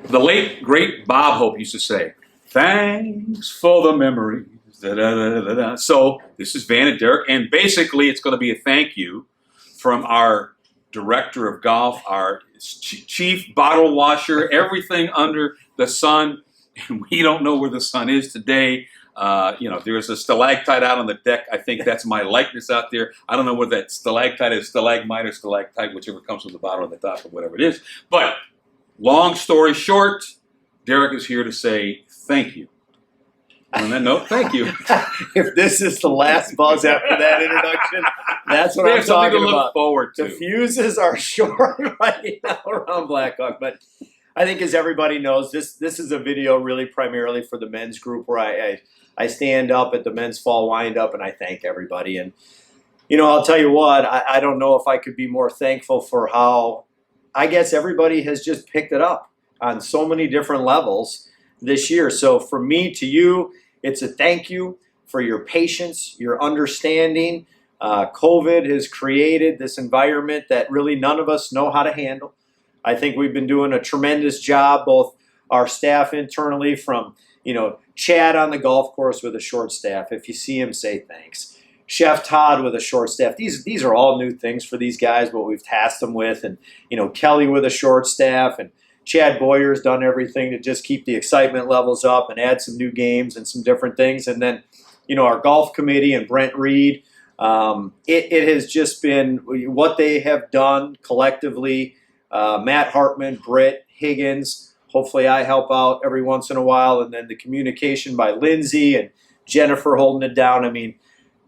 The late, great Bob Hope used to say, thanks for the memories. Da, da, da, da, da. So this is Van and Derek, and basically it's going to be a thank you from our director of golf, our chief bottle washer, everything under the sun. And we don't know where the sun is today. There's a stalactite out on the deck. I think that's my likeness out there. I don't know whether that stalactite is stalagmite or stalactite, whichever comes from the bottom or the top or whatever it is. But long story short, Derek is here to say thank you. On that note, thank you. If this is the last buzz after that introduction, that's what I'm talking to about. Look forward to. The fuses are short right now around Blackhawk, but I think, as everybody knows, this is a video really primarily for the men's group, where I stand up at the men's fall wind-up and I thank everybody. And, I'll tell you what, I don't know if I could be more thankful for how, I guess, everybody has just picked it up on so many different levels this year. So from me to you, it's a thank you for your patience, your understanding. COVID has created this environment that really none of us know how to handle. I think we've been doing a tremendous job, both our staff internally, from, Chad on the golf course with a short staff. If you see him, say thanks. Chef Todd with a short staff. These are all new things for these guys, what we've tasked them with. And, Kelly with a short staff, and Chad Boyer's done everything to just keep the excitement levels up and add some new games and some different things. And then, our golf committee and Brent Reed, it has just been what they have done collectively. Matt Hartman, Britt, Higgins. Hopefully I help out every once in a while. And then the communication by Lindsay and Jennifer holding it down. I mean,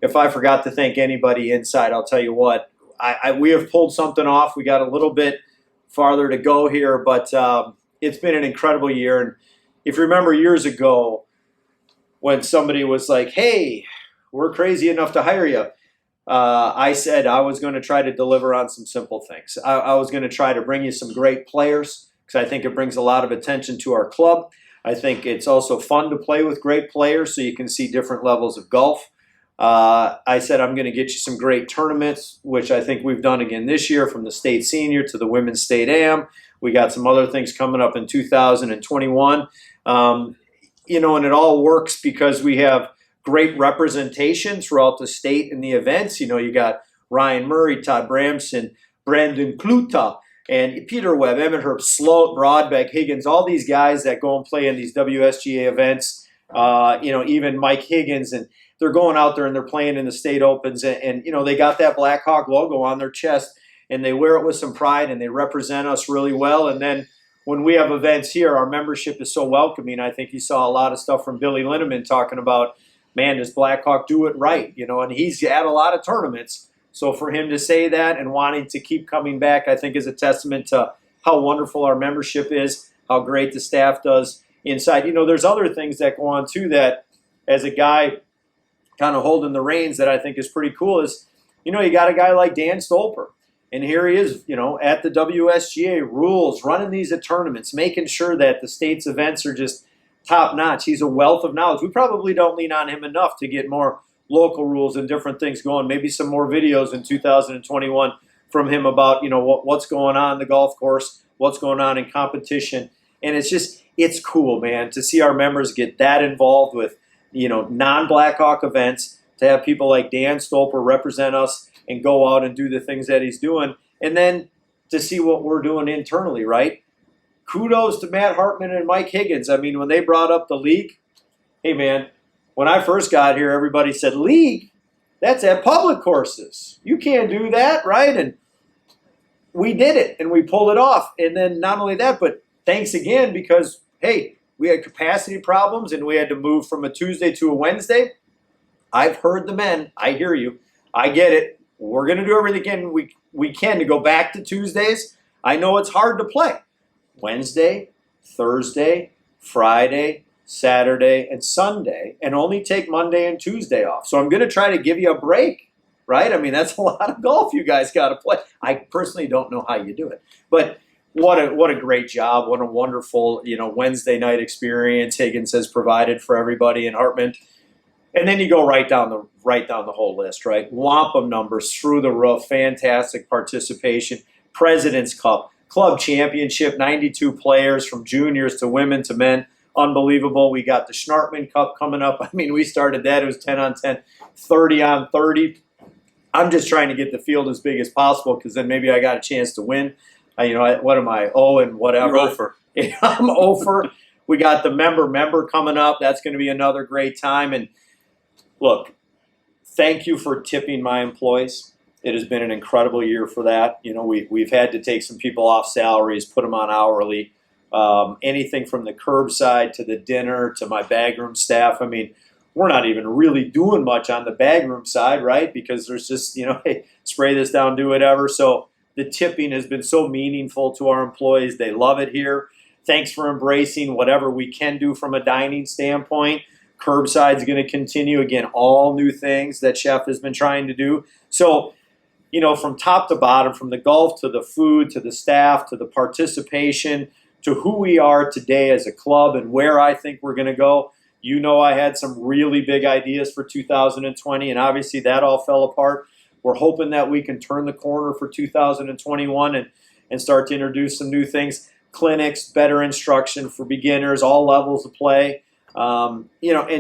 if I forgot to thank anybody inside, I'll tell you what, we have pulled something off. We got a little bit farther to go here, but it's been an incredible year. And if you remember years ago when somebody was like, hey, we're crazy enough to hire you, I said I was going to try to deliver on some simple things. I was going to try to bring you some great players, because I think it brings a lot of attention to our club. I think it's also fun to play with great players so you can see different levels of golf. I said I'm going to get you some great tournaments, which I think we've done again this year, from the state senior to the women's state am. We got some other things coming up in 2021. And it all works because we have great representation throughout the state in the events. You got Ryan Murray, Todd Bramson, Brandon Kluta, and Peter Webb, Emmett Herb, Sloat, Broadbeck, Higgins, all these guys that go and play in these WSGA events. Even Mike Higgins, and they're going out there and they're playing in the state opens, and they got that Blackhawk logo on their chest, and they wear it with some pride, and they represent us really well. And then when we have events here, our membership is so welcoming. I think you saw a lot of stuff from Billy Linneman talking about, man, does Blackhawk do it right? And he's at a lot of tournaments. So for him to say that and wanting to keep coming back, I think is a testament to how wonderful our membership is, how great the staff does inside. There's other things that go on too, that as a guy kind of holding the reins, that I think is pretty cool is, you got a guy like Dan Stolper. And here he is, at the WSGA rules, running these tournaments, making sure that the state's events are just top notch. He's a wealth of knowledge. We probably don't lean on him enough to get more local rules and different things going. Maybe some more videos in 2021 from him about, what's going on in the golf course, what's going on in competition. And it's cool, man, to see our members get that involved with, non-Blackhawk events, to have people like Dan Stolper represent us and go out and do the things that he's doing. And then to see what we're doing internally, right? Kudos to Matt Hartman and Mike Higgins. I mean, when they brought up the league, hey, man, when I first got here, everybody said, league? That's at public courses. You can't do that, right? And we did it, and we pulled it off. And then not only that, but thanks again, because, hey, we had capacity problems, and we had to move from a Tuesday to a Wednesday. I've heard the men. I hear you. I get it. We're going to do everything we can to go back to Tuesdays. I know it's hard to play. Wednesday, Thursday, Friday, Saturday, and Sunday, and only take Monday and Tuesday off. So I'm going to try to give you a break, right? I mean, that's a lot of golf you guys got to play. I personally don't know how you do it. But what a great job. What a wonderful, Wednesday night experience Higgins has provided for everybody in Hartman. And then you go right down the whole list, right? Wampum numbers through the roof, fantastic participation, President's Cup, club championship, 92 players from juniors to women to men. Unbelievable. We got the Schnartman Cup coming up. I mean, we started that. It was 10 on 10, 30 on 30. I'm just trying to get the field as big as possible because then maybe I got a chance to win. What am I? Oh, and whatever. You're over. I'm over. We got the member coming up. That's going to be another great time. And look, thank you for tipping my employees. It has been an incredible year for that. We've had to take some people off salaries, put them on hourly. Anything from the curbside to the dinner to my backroom staff. I mean, we're not even really doing much on the backroom side, right? Because there's just, hey, spray this down, do whatever. So the tipping has been so meaningful to our employees. They love it here. Thanks for embracing whatever we can do from a dining standpoint. Curbside's going to continue. Again, all new things that Chef has been trying to do. So, from top to bottom, from the golf to the food to the staff to the participation to who we are today as a club and where I think we're going to go. I had some really big ideas for 2020, and obviously that all fell apart. We're hoping that we can turn the corner for 2021 and start to introduce some new things. Clinics, better instruction for beginners, all levels of play, and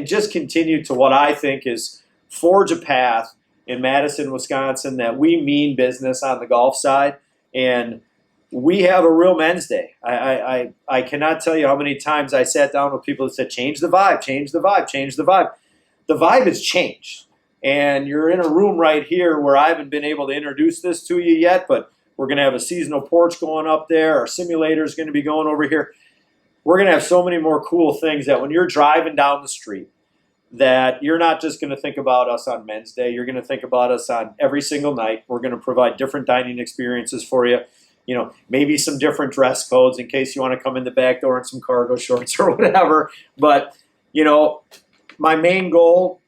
just continue to what I think is forge a path in Madison, Wisconsin, that we mean business on the golf side, and we have a real men's day. I cannot tell you how many times I sat down with people that said, change the vibe, change the vibe, change the vibe. The vibe has changed, and you're in a room right here where I haven't been able to introduce this to you yet, but we're going to have a seasonal porch going up there. Our simulator is going to be going over here. We're going to have so many more cool things that when you're driving down the street, that you're not just going to think about us on Men's Day. You're going to think about us on every single night. We're going to provide different dining experiences for you. Maybe some different dress codes in case you want to come in the back door in some cargo shorts or whatever. But, my main goal,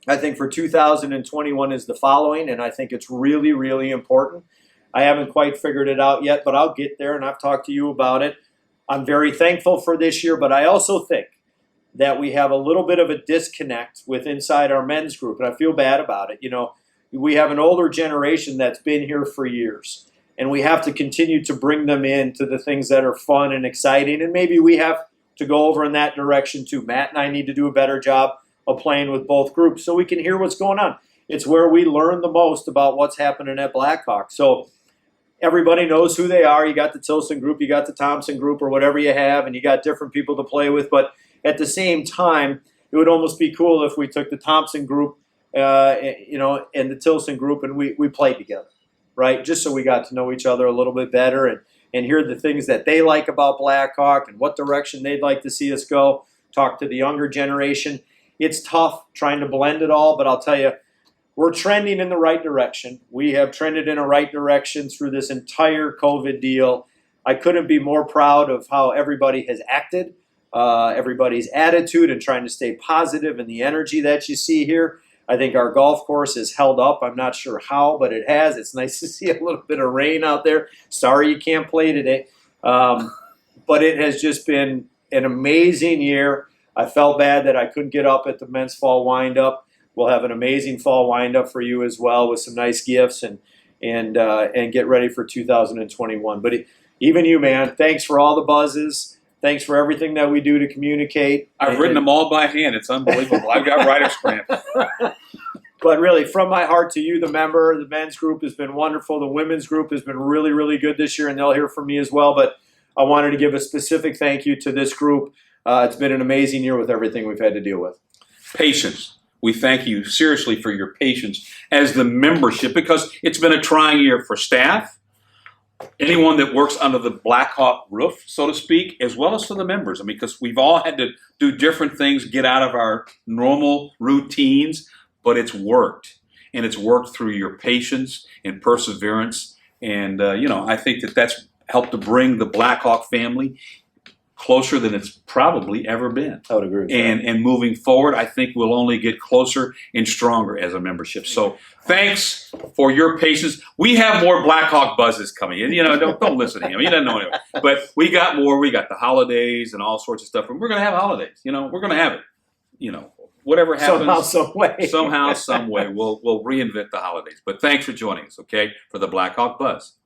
I think, for 2021 is the following, and I think it's really, really important. I haven't quite figured it out yet, but I'll get there, and I've talked to you about it. I'm very thankful for this year, but I also think that we have a little bit of a disconnect with inside our men's group, and I feel bad about it. We have an older generation that's been here for years, and we have to continue to bring them into the things that are fun and exciting, and maybe we have to go over in that direction too. Matt and I need to do a better job of playing with both groups so we can hear what's going on. It's where we learn the most about what's happening at Blackhawk. So everybody knows who they are. You got the Tilson group, you got the Thompson group, or whatever you have, and you got different people to play with. But at the same time, it would almost be cool if we took the Thompson group, and the Tilson group, and we played together, right? Just so we got to know each other a little bit better and hear the things that they like about Blackhawk and what direction they'd like to see us go. Talk to the younger generation. It's tough trying to blend it all, but I'll tell you, we're trending in the right direction. We have trended in a right direction through this entire COVID deal. I couldn't be more proud of how everybody has acted, everybody's attitude and trying to stay positive and the energy that you see here. I think our golf course has held up. I'm not sure how, but it has. It's nice to see a little bit of rain out there. Sorry you can't play today. But it has just been an amazing year. I felt bad that I couldn't get up at the men's fall wind-up. We'll have an amazing fall wind-up for you as well with some nice gifts and get ready for 2021. But even you, man, thanks for all the buzzes. Thanks for everything that we do to communicate. I've written them all by hand. It's unbelievable. I've got writer's cramp. But really, from my heart to you, the member, the men's group has been wonderful. The women's group has been really, really good this year, and they'll hear from me as well. But I wanted to give a specific thank you to this group. It's been an amazing year with everything we've had to deal with. Patience. We thank you seriously for your patience as the membership, because it's been a trying year for staff, anyone that works under the Blackhawk roof, so to speak, as well as for the members. I mean, because we've all had to do different things, get out of our normal routines, but it's worked. And it's worked through your patience and perseverance. And, I think that that's helped to bring the Blackhawk family closer than it's probably ever been. I would agree with that. And moving forward, I think we'll only get closer and stronger as a membership. So thanks for your patience. We have more Blackhawk buzzes coming in. Don't listen to him. He doesn't know anything. But we got more. We got the holidays and all sorts of stuff. And we're going to have holidays. We're going to have it. Whatever happens. Somehow, some way. Somehow, some way. We'll reinvent the holidays. But thanks for joining us, okay, for the Blackhawk Buzz.